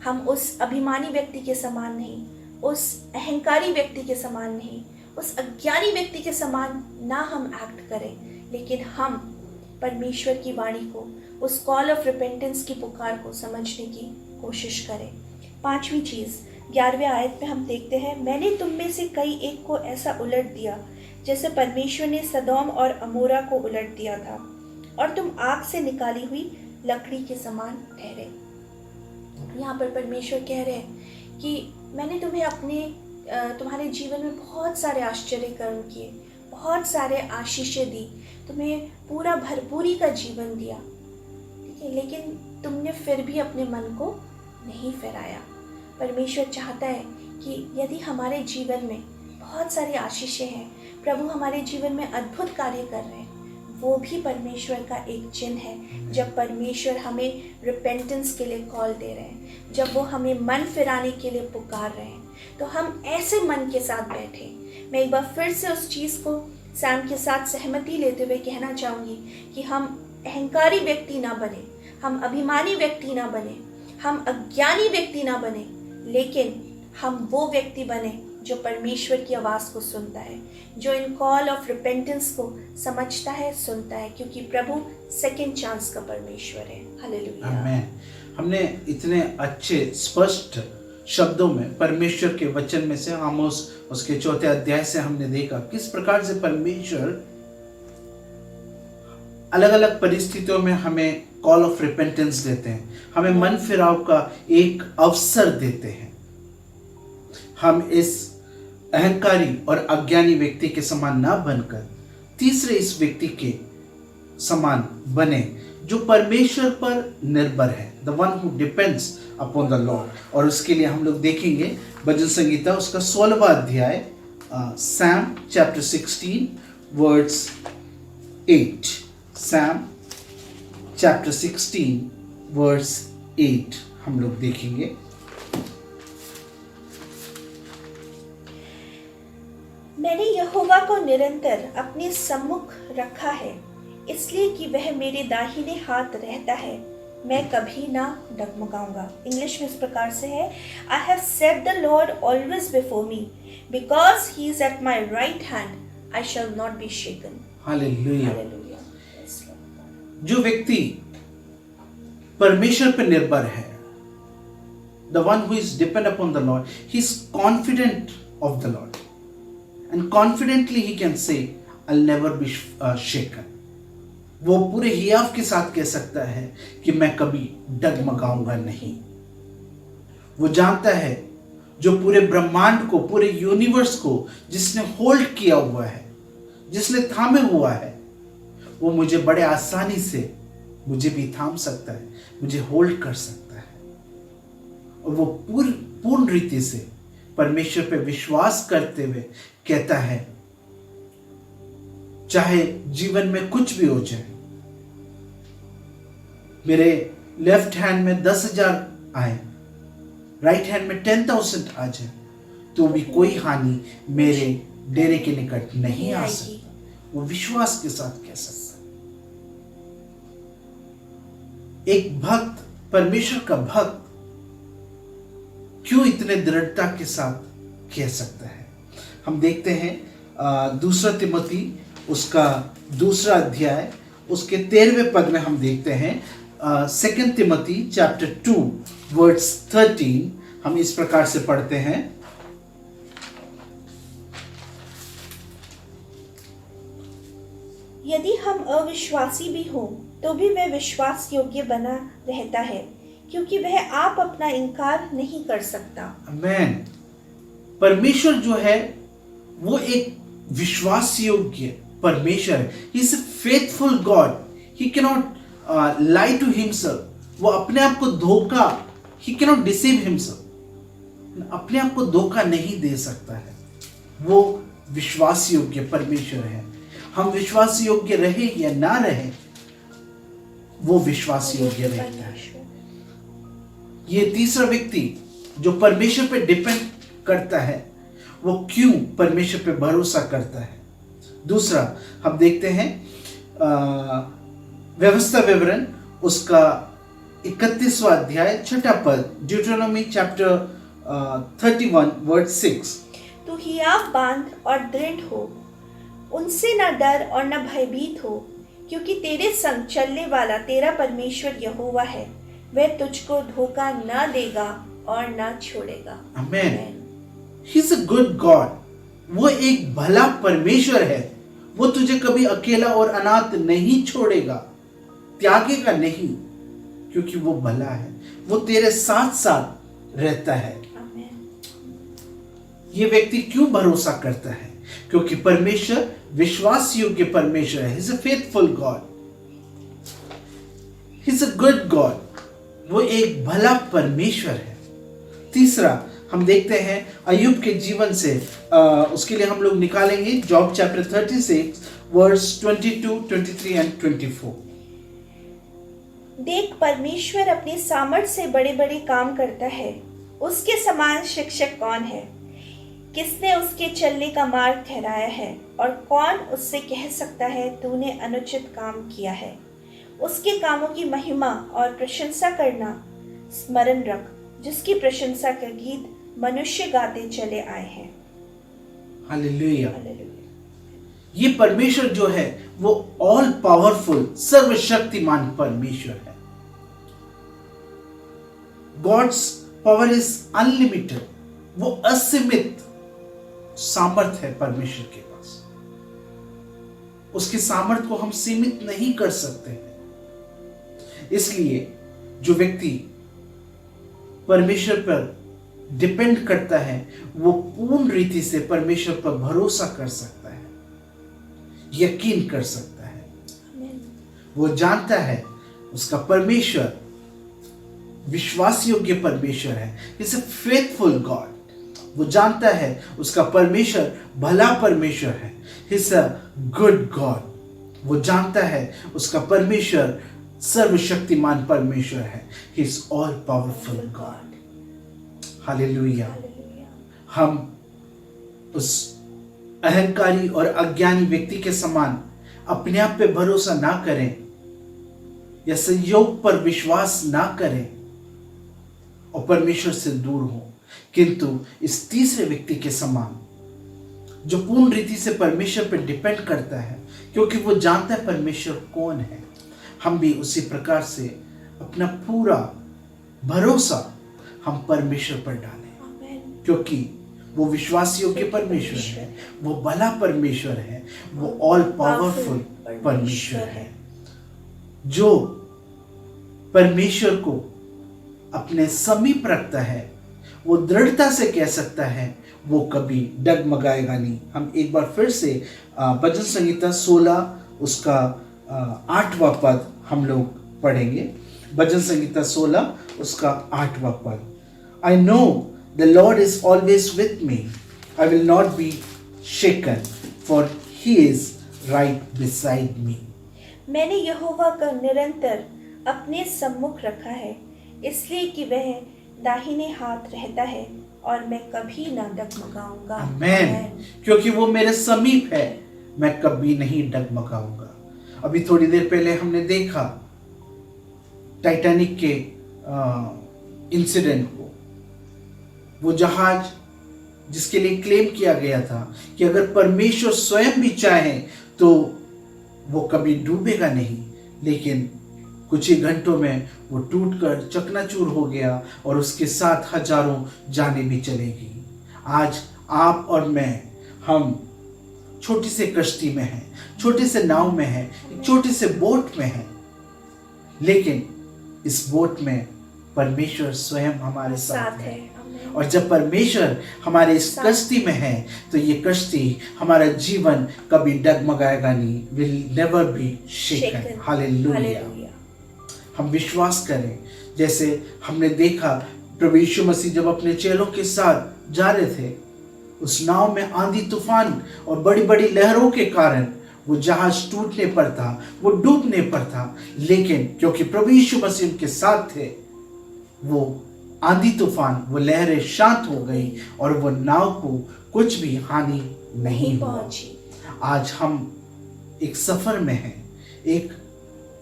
हम उस अभिमानी व्यक्ति के समान नहीं, उस अहंकारी व्यक्ति के समान नहीं, उस अज्ञानी व्यक्ति के समान ना हम एक्ट करें, लेकिन हम परमेश्वर की वाणी को, उस कॉल ऑफ रिपेंटेंस की पुकार को समझने की कोशिश करें। पांचवी चीज़ 11वें आयत में हम देखते हैं, मैंने तुम में से कई एक को ऐसा उलट दिया जैसे परमेश्वर ने सदोम और अमोरा को उलट दिया था, और तुम आग से निकाली हुई लकड़ी के समान ठहरे। यहाँ पर परमेश्वर कह रहे हैं कि मैंने तुम्हारे जीवन में बहुत सारे आश्चर्य कर्म किए, बहुत सारे आशीषें दी, तुम्हें पूरा भरपूरी का जीवन दिया, ठीक है, लेकिन तुमने फिर भी अपने मन को नहीं फिराया। परमेश्वर चाहता है कि यदि हमारे जीवन में बहुत सारी आशीषें हैं, प्रभु हमारे जीवन में अद्भुत कार्य कर रहे हैं, वो भी परमेश्वर का एक चिन्ह है। जब परमेश्वर हमें रिपेंटेंस के लिए कॉल दे रहे हैं, जब वो हमें मन फिराने के लिए पुकार रहे हैं, तो हम ऐसे मन के साथ बैठे। मैं एक बार फिर से उस चीज़ को सैम के साथ सहमति लेते हुए कहना चाहूँगी कि हम अहंकारी व्यक्ति ना बने, हम अभिमानी व्यक्ति ना बने, हम अज्ञानी व्यक्ति ना बने, लेकिन हम वो व्यक्ति बने जो परमेश्वर की आवाज़ को सुनता है, जो इन कॉल ऑफ रिपेंटेंस को समझता है, सुनता है, क्योंकि प्रभु सेकंड चांस का परमेश्वर है। हालेलुया। आमीन। हमने इतने अच्छे स्पष्ट शब्दों में परमेश्वर के वचन में से आमोस उसके 4थे अध्याय से हमने देखा किस प्रकार से परमेश्वर अलग अलग परिस्थितियों में हमें कॉल ऑफ रिपेंटेंस देते हैं, हमें मन फिराव का एक अवसर देते हैं। हम इस अहंकारी और अज्ञानी व्यक्ति के समान ना बनकर तीसरे इस व्यक्ति के समान बने जो परमेश्वर पर निर्भर है, the one who depends upon the Lord. और उसके लिए हम लोग देखेंगे भजन संगीता उसका 16वां अध्याय, Psalm chapter 16 verse 8। Psalm chapter 16 verse 8 हम लोग देखेंगे। मैंने यहोवा को निरंतर अपने सम्मुख रखा है, इसलिए कि वह मेरे दाहिने हाथ रहता है, मैं कभी ना डगमगाऊंगा। इंग्लिश में इस प्रकार से है, I have set the Lord always before me, because he is at my right hand, I shall not be shaken. Hallelujah. जो व्यक्ति परमेश्वर पर निर्भर है, the one who is depend upon the Lord, he is confident of the Lord and confidently he can say I never be शेकन। वो पूरे हियाव के साथ कह सकता है कि मैं कभी डगमगाऊंगा नहीं। वो जानता है जो पूरे ब्रह्मांड को, पूरे यूनिवर्स को जिसने होल्ड किया हुआ है, जिसने थामे हुआ है, वो मुझे बड़े आसानी से मुझे भी थाम सकता है, मुझे होल्ड कर सकता है। और वो पूर्ण रीति से परमेश्वर पे विश्वास करते हुए कहता है, चाहे जीवन में कुछ भी हो जाए, मेरे लेफ्ट हैंड में 10,000 आए, राइट हैंड में 10,000 आ जाए, तो भी कोई हानि मेरे डेरे के निकट नहीं आ सकता। वो विश्वास के साथ कह सकता है। एक भक्त, परमेश्वर का भक्त क्यों इतने दृढ़ता के साथ कह सकता है? हम देखते हैं दूसरा तिमोथी उसका 2 अध्याय उसके 13वें पद में हम देखते हैं, 2 तिमोथी चैप्टर 2 वर्स 13। हम इस प्रकार से पढ़ते हैं, यदि हम अविश्वासी भी हों तो भी वह विश्वास योग्य बना रहता है, क्योंकि वह आप अपना इनकार नहीं कर सकता। आमेन। परमेश्वर जो है वो एक विश्वास योग्य परमेश्वर है। He is a faithful God, he cannot lie to himself. वो अपने आप को धोखा, ही कैनॉट डिसीव हिमसेल्फ, अपने आप को धोखा नहीं दे सकता है। वो विश्वास योग्य परमेश्वर है। हम विश्वास योग्य रहे या ना रहे, वो विश्वास योग्य रहता है। ये तीसरा व्यक्ति जो परमेश्वर पे डिपेंड करता है, वो क्यों परमेश्वर पे भरोसा करता है? दूसरा हम देखते हैं व्यवस्था विवरण उसका 31वां अध्याय 6 पद, ड्यूटेरोनोमी चैप्टर 31 वर्स 6। तू हियाव बांध और दृढ़ हो, उनसे न डर और न भयभीत हो, क्योंकि तेरे संग चलने वाला तेरा परमेश्वर यहोवा है, वह तुझको धोखा न देगा और न छोड़ेगा। आमेन। He is a good God. वो एक भला परमेश्वर है। वो तुझे कभी अकेला और अनाथ नहीं छोड़ेगा, त्यागेगा नहीं, क्योंकि वो भला है। वो तेरे साथ साथ रहता है। ये व्यक्ति क्यों भरोसा करता है? क्योंकि परमेश्वर विश्वास योग्य परमेश्वर है। He is a faithful God. He is a good God. वो एक भला परमेश्वर है। तीसरा हम देखते हैं अय्यूब के जीवन से, उसके लिए हम लोग निकालेंगे जॉब चैप्टर 36 वर्स 22, 23 एंड 24। देख, परमेश्वर अपने सामर्थ्य से बड़े बड़े काम करता है। उसके समान शिक्षक कौन है? किसने उसके चलने का मार्ग ठहराया है? और कौन उससे कह सकता है तूने अनुचित काम किया है? उसके कामों की महिमा और प्रशंसा करना स्मरण रख, जिसकी प्रशंसा का गीत मनुष्य गाते चले आए हैं। हालेलुया। ये परमेश्वर जो है वो ऑल पावरफुल, सर्वशक्तिमान परमेश्वर है। God's power is unlimited. वो असीमित सामर्थ है परमेश्वर के पास। उसके सामर्थ को हम सीमित नहीं कर सकते हैं। इसलिए जो व्यक्ति परमेश्वर पर डिपेंड करता है वो पूर्ण रीति से परमेश्वर पर भरोसा कर सकता है, यकीन कर सकता है। वो जानता है उसका परमेश्वर विश्वास योग्य परमेश्वर है, इज अ फेथफुल गॉड। वो जानता है उसका परमेश्वर भला परमेश्वर है, इज अ गुड गॉड। वो जानता है उसका परमेश्वर सर्वशक्तिमान परमेश्वर है, he is all powerful God. Hallelujah. हम उस अहंकारी और अज्ञानी व्यक्ति के समान अपने आप पे भरोसा ना करें या संयोग पर विश्वास ना करें और परमेश्वर से दूर हो, किंतु इस तीसरे व्यक्ति के समान जो पूर्ण रीति से परमेश्वर पर डिपेंड करता है, क्योंकि वो जानता है परमेश्वर कौन है, हम भी उसी प्रकार से अपना पूरा भरोसा हम परमेश्वर पर डालें, क्योंकि वो विश्वास योग्य परमेश्वर है, वो भला परमेश्वर है, वो ऑल पावरफुल परमेश्वर है, जो परमेश्वर को अपने समीप रखता है। वो दृढ़ता से कह सकता है वो कभी डगमगाएगा नहीं। हम एक बार फिर से भजन संहिता 16 उसका 8वां पद हम लोग पढ़ेंगे। भजन संहिता 16 उसका 8वां पद। I know the Lord is always with me. I will not be shaken, for He is right beside me. मैंने यहोवा का निरंतर अपने सम्मुख रखा है, इसलिए कि वह दाहिने हाथ रहता है और मैं कभी ना डगमगाऊंगा। आमेन। क्योंकि वो मेरे समीप है, मैं कभी नहीं डगमगाऊंगा। अभी थोड़ी देर पहले हमने देखा टाइटैनिक के इंसिडेंट को। वो जहाज जिसके लिए क्लेम किया गया था कि अगर परमेश्वर स्वयं भी चाहे तो वो कभी डूबेगा नहीं, लेकिन कुछ ही घंटों में वो टूटकर चकनाचूर हो गया और उसके साथ हजारों जानें भी चलेगी। आज आप और मैं, हम छोटी से कश्ती में हैं, छोटे से नाव में हैं, एक छोटे से बोट में हैं, लेकिन इस बोट में परमेश्वर स्वयं हमारे साथ है। और जब परमेश्वर हमारे इस कश्ती में है तो ये कश्ती, हमारा जीवन कभी डगमगाएगा नहीं, will never be shaken. Hallelujah. हम विश्वास करें, जैसे हमने देखा प्रभु यीशु मसीह जब अपने चेलों के साथ जा रहे थे, उस नाव में आंधी तूफान और बड़ी बड़ी लहरों के कारण वो जहाज टूटने पर था, वो डूबने पर था, लेकिन क्योंकि प्रभु यीशु मसीह उनके साथ थे, वो आंधी तूफान, वो लहरें शांत हो गई और वो नाव को कुछ भी हानि नहीं पहुंची। आज हम एक सफर में हैं, एक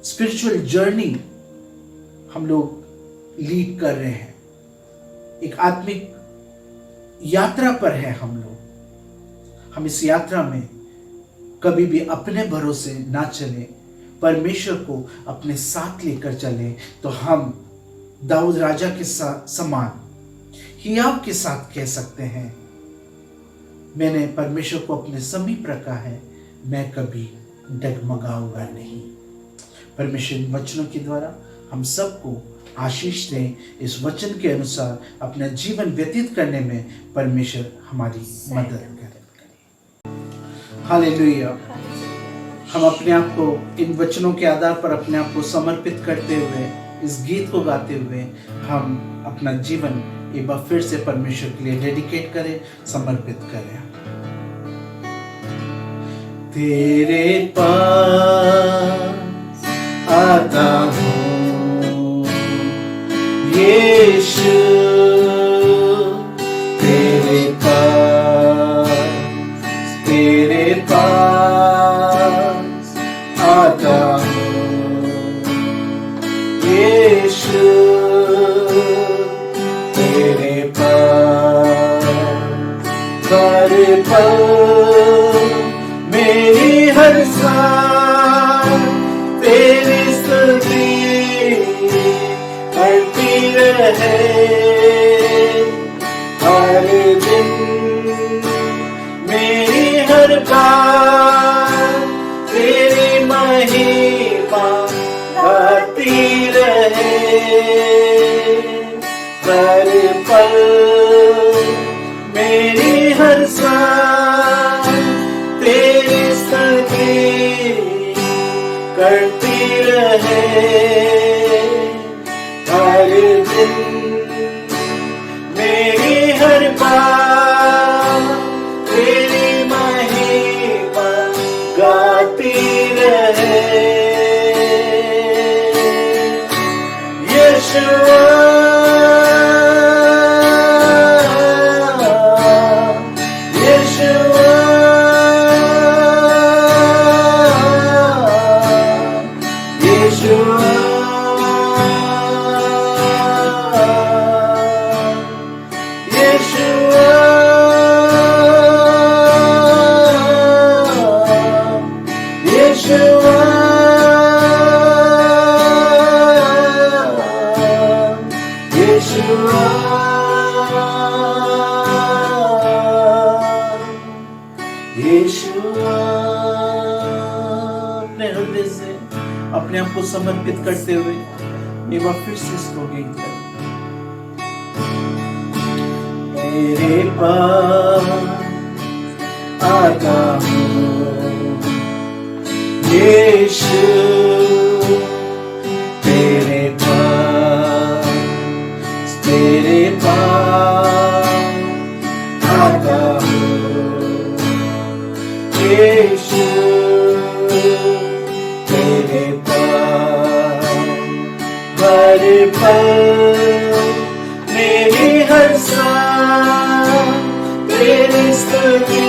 स्पिरिचुअल जर्नी हम लोग लीड कर रहे हैं, एक आत्मिक यात्रा पर है हम लोग। हम इस यात्रा में कभी भी अपने भरोसे ना चले, परमेश्वर को अपने साथ लेकर चले, तो हम दाऊद राजा के समान हियाव के साथ कह सकते हैं, मैंने परमेश्वर को अपने समीप रखा है, मैं कभी डगमगाऊंगा नहीं। परमेश्वर वचनों के द्वारा हम सबको आशीष दें। इस वचन के अनुसार अपना जीवन व्यतीत करने में परमेश्वर हमारी मदद करे। हालेलुया। हम अपने आप को इन वचनों के आधार पर अपने आप को समर्पित करते हुए, इस गीत को गाते हुए हम अपना जीवन एक बार फिर से परमेश्वर के लिए डेडिकेट करें, समर्पित करें। तेरे पास आता हूँ यीशु, तेरे पास आता हूँ यीशु, तेरे पास हर पल मेरी हर सांस तेरी स्तुति करती रहे, हर दिन मेरी हर बात तेरी महिमा गाती रहे। यीशुआ। अपने हृदय से अपने आप को समर्पित करते हुए एक बार फिर से इसको गीत करें। तेरे पास आता हूँ यीशु, तेरे पास आता हूँ यीशु, तेरे पास हर पल मेरी हर सांस तेरी स्तुति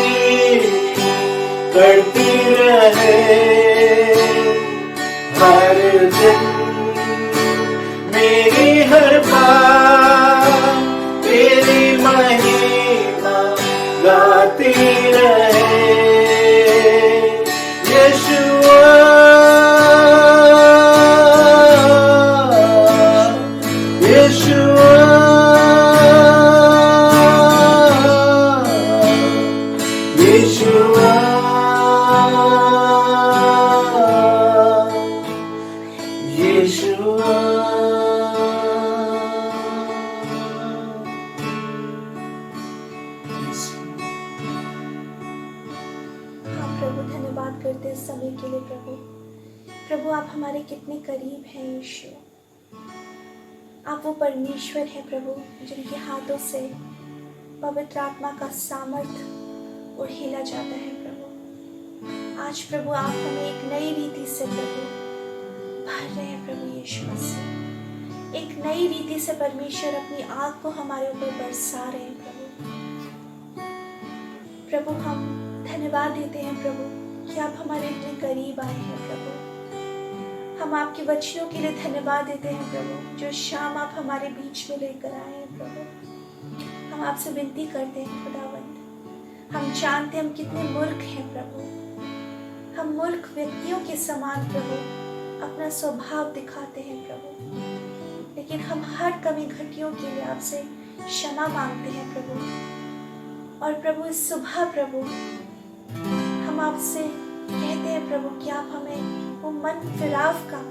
करती रहे, हर दिन मेरी हर बात तेरी महिमा गाती रहे। यीशुआ, यीशुआ, यीशुआ, यीशुआ। हाँ प्रभु, धन्यवाद करते हैं इस समय के लिए प्रभु। प्रभु आप हमारे कितने करीब हैं यीशु। आप वो परमेश्वर हैं प्रभु जिनके हाथों से पवित्र आत्मा का सामर्थ और हिला जाता है प्रभु। आज प्रभु आप हमें एक नई रीति से प्रभु भर रहे हैं प्रभु यीशु मसीह। एक नई रीति से परमेश्वर अपनी आग को हमारे ऊपर बरसा रहे हैं प्रभु। प्रभु हम धन्यवाद देते हैं प्रभु कि आप हमारे इतने करीब आए हैं प्रभु। हम आपके वचनों के लिए धन्यवाद देते हैं प्रभु, जो शाम आप हमारे बीच में लेकर आए हैं प्रभु। हम आपसे विनती करते हैं खुदावंद, हम जानते हैं हम कितने मूर्ख हैं प्रभु। हम मूर्ख व्यक्तियों के समान प्रभु अपना स्वभाव दिखाते हैं प्रभु, लेकिन हम हर कमी घटियों के लिए आपसे क्षमा मांगते हैं प्रभु। और प्रभु इस सुबह प्रभु हम आपसे कहते हैं प्रभु कि आप हमें वो मन फिराव का,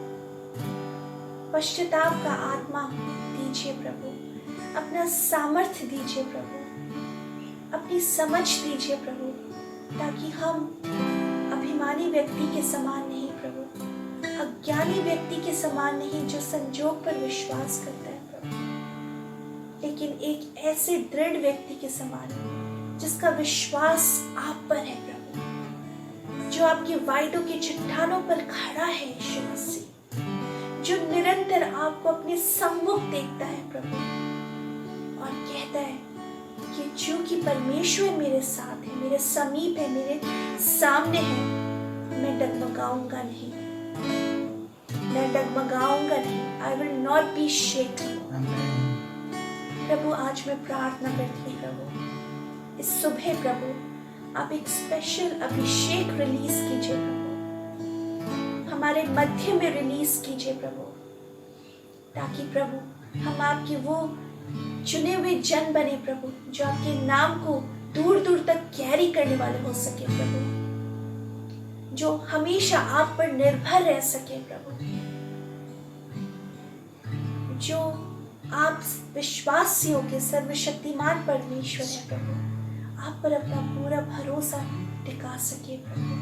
पश्चाताप का आत्मा दीजिए प्रभु। अपना सामर्थ्य दीजिए प्रभु, अपनी समझ दीजिए प्रभु, ताकि हम अभिमानी व्यक्ति के समान नहीं प्रभु, अज्ञानी व्यक्ति के समान नहीं जो संजोग पर विश्वास करता है प्रभु, लेकिन एक ऐसे दृढ़ व्यक्ति के समान जिसका विश्वास आप पर है प्रभु, जो आपके वायदों की चट्टानों पर खड़ा है यीशु मसीह, जो निरंतर आपको अपने सम्मुख देखता है प्रभु और कहता है कि जो कि परमेश्वर मेरे साथ है, मेरे समीप है, मेरे सामने है, मैं डगमगाऊंगा नहीं, मैं डगमगाऊंगा नहीं। I will not be shaken। प्रभु आज मैं प्रार्थना करती हूँ प्रभु, इस सुबह प्रभु आप एक स्पेशल अभिषेक रिलीज कीजिए प्रभु, हमारे मध्य में रिलीज कीजिए प्रभु, ताकि प्रभु हम आपके वो चुने हुए जन बने प्रभु, जो आपके नाम को दूर दूर तक कैरी करने वाले हो सके प्रभु, जो हमेशा आप पर निर्भर रह सके प्रभु, जो आप विश्वासियों के सर्वशक्तिमान परमेश्वर है प्रभु, आप पर अपना पूरा भरोसा टिका सके प्रभु।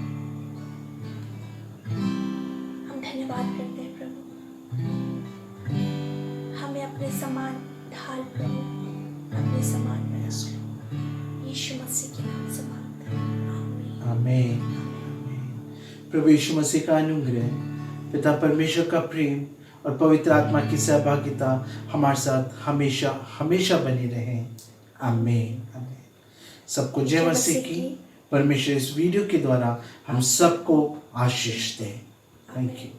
हम धन्यवाद करते हैं प्रभु, हमें अपने समान ढाल प्रभु, अपने समान बना, यीशु मसीह के नाम से मांगते हैं, आमीन। आमीन। प्रभु यीशु मसीह का अनुग्रह, पिता परमेश्वर का प्रेम और पवित्र आत्मा की सहभागिता हमारे साथ हमेशा हमेशा बनी रहे। आमीन। सबको जय मसीह की। परमेश्वर इस वीडियो के द्वारा हम सबको आशीष दे। Thank you.